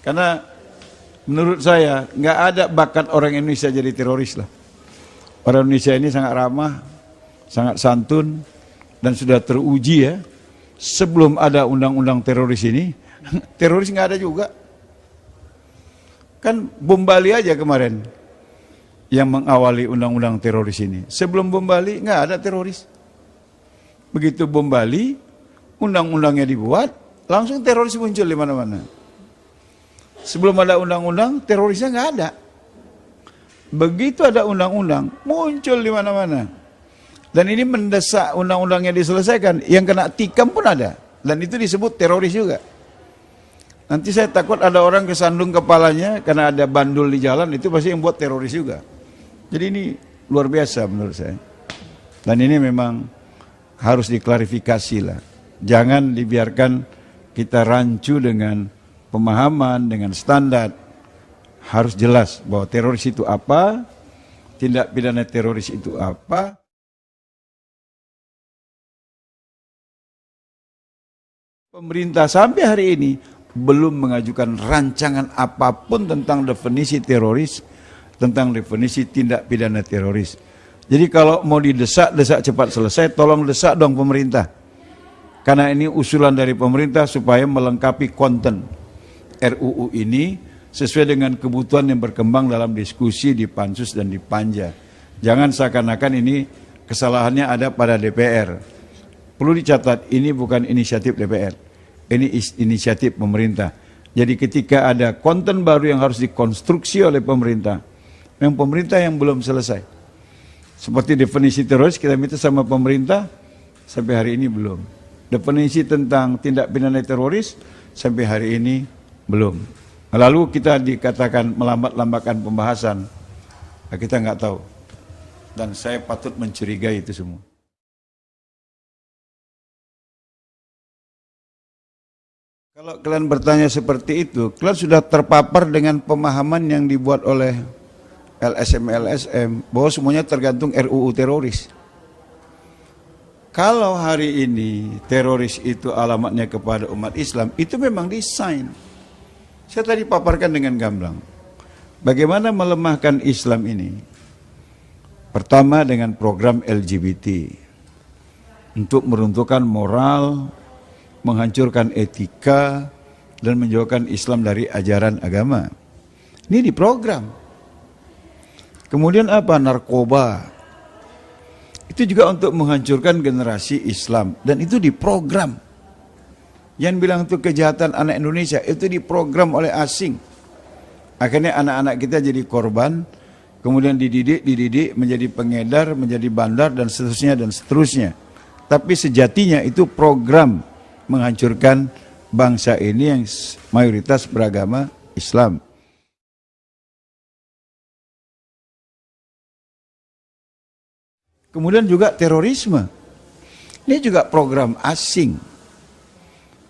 Karena menurut saya nggak ada bakat orang Indonesia jadi teroris lah. Orang Indonesia ini sangat ramah, sangat santun, dan sudah teruji ya. Sebelum ada undang-undang teroris ini, teroris nggak ada juga. Kan bom Bali aja kemarin yang mengawali undang-undang teroris ini. Sebelum bom Bali nggak ada teroris. Begitu bom Bali, undang-undangnya dibuat, langsung teroris muncul di mana-mana. Sebelum ada undang-undang, terorisnya nggak ada. Begitu ada undang-undang, muncul di mana-mana. Dan ini mendesak undang-undangnya diselesaikan. Yang kena tikam pun ada. Dan itu disebut teroris juga. Nanti saya takut ada orang kesandung kepalanya karena ada bandul di jalan, itu pasti yang buat teroris juga. Jadi ini luar biasa menurut saya. Dan ini memang harus diklarifikasi lah. Jangan dibiarkan kita rancu dengan pemahaman, dengan standar. Harus jelas bahwa teroris itu apa, tindak pidana teroris itu apa. Pemerintah sampai hari ini belum mengajukan rancangan apapun tentang definisi teroris, tentang definisi tindak pidana teroris. Jadi kalau mau didesak cepat selesai, tolong desak dong pemerintah. Karena ini usulan dari pemerintah supaya melengkapi konten RUU ini sesuai dengan kebutuhan yang berkembang dalam diskusi di Pansus dan di Panja. Jangan seakan-akan ini kesalahannya ada pada DPR. Perlu dicatat, ini bukan inisiatif DPR. Ini inisiatif pemerintah. Jadi ketika ada konten baru yang harus dikonstruksi oleh pemerintah, memang pemerintah yang belum selesai. Seperti definisi teroris kita minta sama pemerintah, sampai hari ini belum. Definisi tentang tindak pidana teroris sampai hari ini belum. Lalu kita dikatakan melambat-lambatkan pembahasan. Nah, kita nggak tahu. Dan saya patut mencurigai itu semua. Kalau kalian bertanya seperti itu, kalian sudah terpapar dengan pemahaman yang dibuat oleh LSM bahwa semuanya tergantung RUU teroris. Kalau hari ini teroris itu alamatnya kepada umat Islam, itu memang desain. Saya tadi paparkan dengan gamblang. Bagaimana melemahkan Islam ini? Pertama dengan program LGBT. Untuk meruntuhkan moral, menghancurkan etika, dan menjauhkan Islam dari ajaran agama. Ini diprogram. Kemudian apa? Narkoba. Itu juga untuk menghancurkan generasi Islam. Dan itu diprogram. Yang bilang itu kejahatan anak Indonesia, itu diprogram oleh asing. Akhirnya anak-anak kita jadi korban, kemudian dididik menjadi pengedar, menjadi bandar, dan seterusnya. Tapi sejatinya itu program menghancurkan bangsa ini yang mayoritas beragama Islam. Kemudian juga terorisme. Ini juga program asing.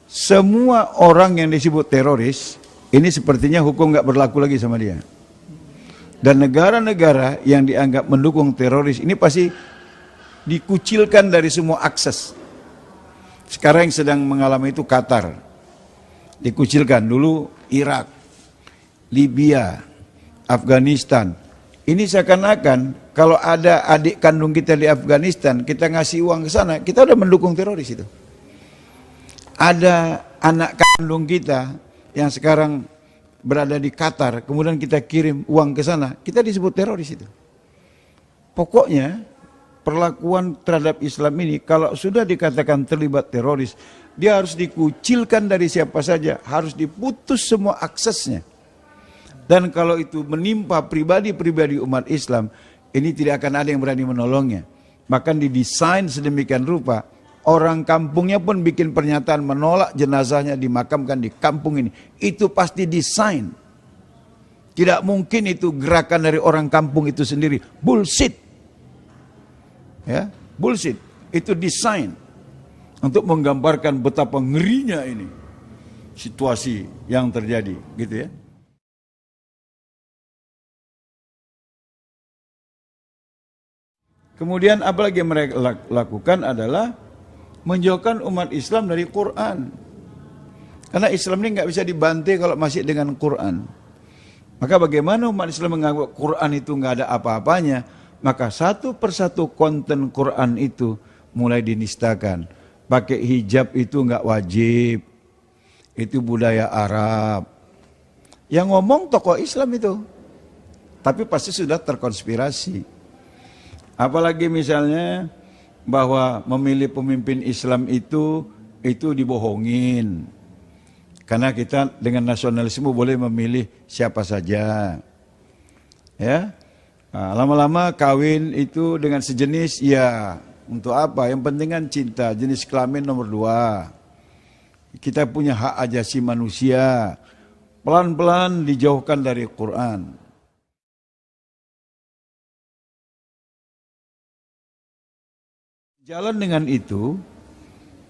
Semua orang yang disebut teroris, ini sepertinya hukum nggak berlaku lagi sama dia. Dan negara-negara yang dianggap mendukung teroris, ini pasti dikucilkan dari semua akses. Sekarang yang sedang mengalami itu Qatar. Dikucilkan dulu Irak, Libya, Afghanistan. Ini seakan-akan kalau ada adik kandung kita di Afghanistan, kita ngasih uang ke sana, kita udah mendukung teroris itu. Ada anak kandung kita yang sekarang berada di Qatar, kemudian kita kirim uang ke sana, kita disebut teroris itu. Pokoknya perlakuan terhadap Islam ini kalau sudah dikatakan terlibat teroris, dia harus dikucilkan dari siapa saja, harus diputus semua aksesnya. Dan kalau itu menimpa pribadi-pribadi umat Islam, ini tidak akan ada yang berani menolongnya. Bahkan didesain sedemikian rupa, orang kampungnya pun bikin pernyataan menolak jenazahnya dimakamkan di kampung ini. Itu pasti desain. Tidak mungkin itu gerakan dari orang kampung itu sendiri. Bullshit. Ya, bullshit. Itu desain untuk menggambarkan betapa ngerinya ini situasi yang terjadi, gitu ya. Kemudian apalagi yang mereka lakukan adalah menjauhkan umat Islam dari Quran. Karena Islam ini nggak bisa dibantai kalau masih dengan Quran. Maka bagaimana umat Islam menganggap Quran itu nggak ada apa-apanya? Maka satu persatu konten Quran itu mulai dinistakan. Pakai hijab itu nggak wajib. Itu budaya Arab. Yang ngomong tokoh Islam itu. Tapi pasti sudah terkonspirasi. Apalagi misalnya bahwa memilih pemimpin Islam itu dibohongin. Karena kita dengan nasionalisme boleh memilih siapa saja. Ya. Nah, lama-lama kawin itu dengan sejenis, ya untuk apa? Yang penting kan cinta, jenis kelamin nomor 2. Kita punya hak ajasi manusia. Pelan-pelan dijauhkan dari Quran. Jalan dengan itu,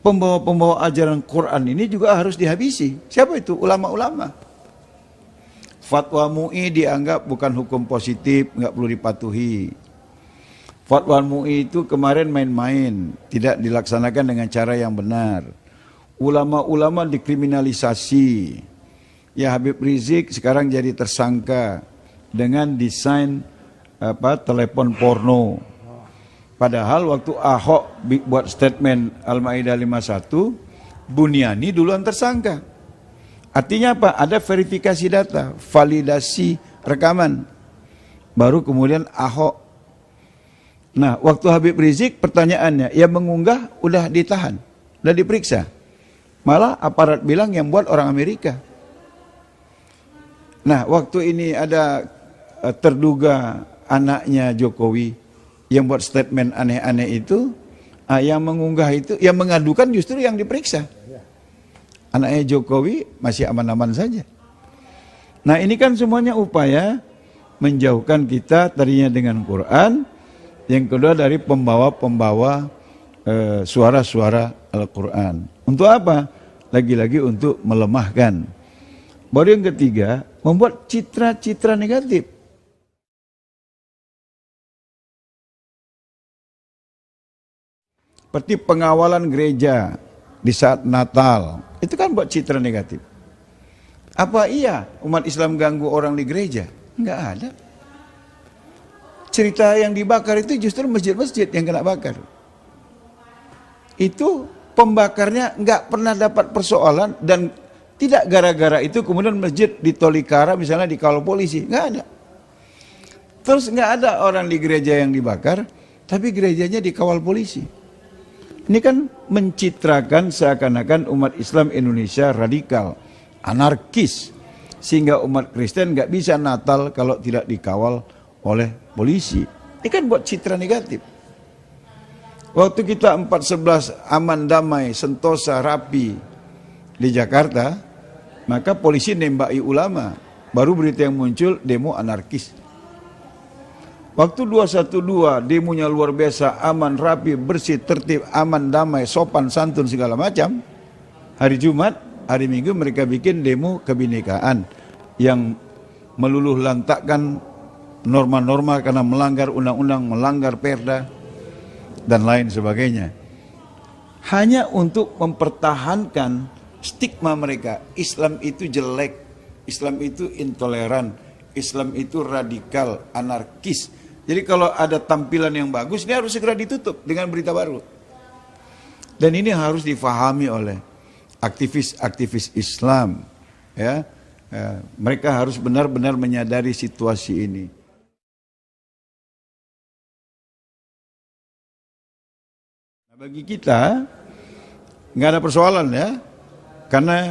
pembawa-pembawa ajaran Quran ini juga harus dihabisi. Siapa itu? Ulama-ulama. Fatwa MUI dianggap bukan hukum positif, nggak perlu dipatuhi. Fatwa MUI itu kemarin main-main, tidak dilaksanakan dengan cara yang benar. Ulama-ulama dikriminalisasi. Ya Habib Rizik sekarang jadi tersangka dengan desain telepon porno. Padahal waktu Ahok buat statement Al-Maidah 51, Buniani duluan tersangka. Artinya apa? Ada verifikasi data, validasi rekaman. Baru kemudian Ahok. Nah, waktu Habib Rizik pertanyaannya, yang mengunggah udah ditahan, udah diperiksa. Malah aparat bilang yang buat orang Amerika. Nah, waktu ini ada terduga anaknya Jokowi yang buat statement aneh-aneh itu, yang mengunggah itu, yang mengadukan justru yang diperiksa. Anaknya Jokowi masih aman-aman saja. Nah ini kan semuanya upaya menjauhkan kita tadinya dengan Quran, yang kedua dari pembawa-pembawa suara-suara Al-Quran. Untuk apa? Lagi-lagi untuk melemahkan. Baru yang ketiga, membuat citra-citra negatif. Seperti pengawalan gereja di saat Natal, itu kan buat citra negatif. Apa iya umat Islam ganggu orang di gereja? Enggak ada. Cerita yang dibakar itu justru masjid-masjid yang kena bakar. Itu pembakarnya enggak pernah dapat persoalan dan tidak gara-gara itu kemudian masjid di Tolikara misalnya dikawal polisi, enggak ada. Terus enggak ada orang di gereja yang dibakar, tapi gerejanya dikawal polisi. Ini kan mencitrakan seakan-akan umat Islam Indonesia radikal, anarkis. Sehingga umat Kristen nggak bisa Natal kalau tidak dikawal oleh polisi. Ini kan buat citra negatif. Waktu kita 4.11 aman, damai, sentosa, rapi di Jakarta, maka polisi nembaki ulama. Baru berita yang muncul, demo anarkis. Waktu 212 demonya luar biasa, aman, rapi, bersih, tertib, aman, damai, sopan, santun, segala macam. Hari Jumat, hari Minggu mereka bikin demo kebinekaan yang meluluh lantakkan norma-norma karena melanggar undang-undang, melanggar perda, dan lain sebagainya. Hanya untuk mempertahankan stigma mereka, Islam itu jelek, Islam itu intoleran, Islam itu radikal, anarkis. Jadi kalau ada tampilan yang bagus, ini harus segera ditutup dengan berita baru. Dan ini harus difahami oleh aktivis-aktivis Islam. Ya, mereka harus benar-benar menyadari situasi ini. Nah, bagi kita nggak ada persoalan ya, karena